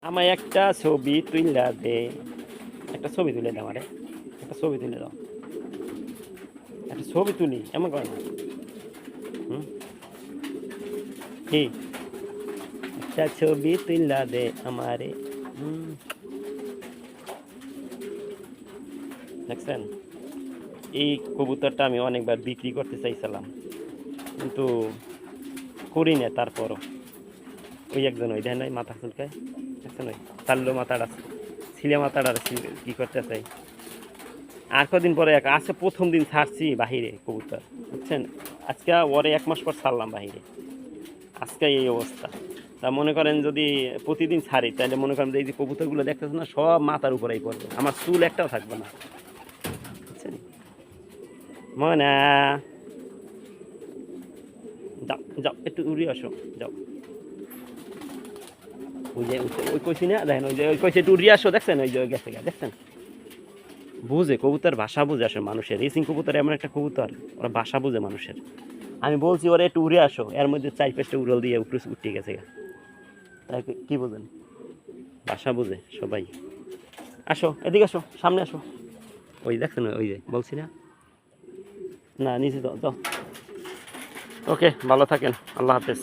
আমায় একটা ছবি তুইলা দে, একটা ছবি তুলে দাও আমারে, একটা ছবি তুলে দাও, একটা ছবি তুলি, এমন করে না। হুম, কি একটা ছবি তুইলা দে আমারে। হুম, দেখছেন, এই কবুতরটা আমি অনেকবার বিক্রি করতে চাইছিলাম, কিন্তু করি না। তারপরও ওই একজন ওই দেয় নাই মাথা চুলকায়, দেখছেন ওই চাল্লো মাথাটা, ছিলে মাথাটা কি করতে চাই। আর কদিন পরে আজকে প্রথম দিন ছাড়ছি বাহিরে কবুতর, বুঝছেন। আজকে ওরে 1 মাস পর ছাড়লাম বাহিরে, আজকে এই অবস্থা। তা মনে করেন যদি প্রতিদিন ছাড়ি তাহলে মনে করেন এই যে কবুতরগুলো দেখতেছে না, সব মাথার উপরেই পড়বে, আমার চুল একটাও থাকবে না, বুঝছেন। মনে যাও যাও একটু উড়ে আসো, যাও। ওই যে ওই কইছি না, দেখেন ওই যে ওই কইছে একটু উড়ে আসো, দেখছেন ওই যে গেছে গা, দেখছেন। বুঝে কবুতর, ভাষা বুঝে আসে মানুষের। রেসিং কবুতর এমন একটা কবুতর, ওরা ভাষা বুঝে মানুষের। আমি বলছি ওরা একটু উড়ে আসো, এর মধ্যে 4-5টা উড়াল দিয়ে উপরে উঠে গেছে গা। তাই কি বোঝেন, ভাষা বুঝে সবাই। আসো এদিকে, আসো সামনে আসো। ওই দেখছেন ওই যে বলছি না, না নিচে যাও যাও। ওকে, ভালো থাকেন, আল্লাহ হাফেজ।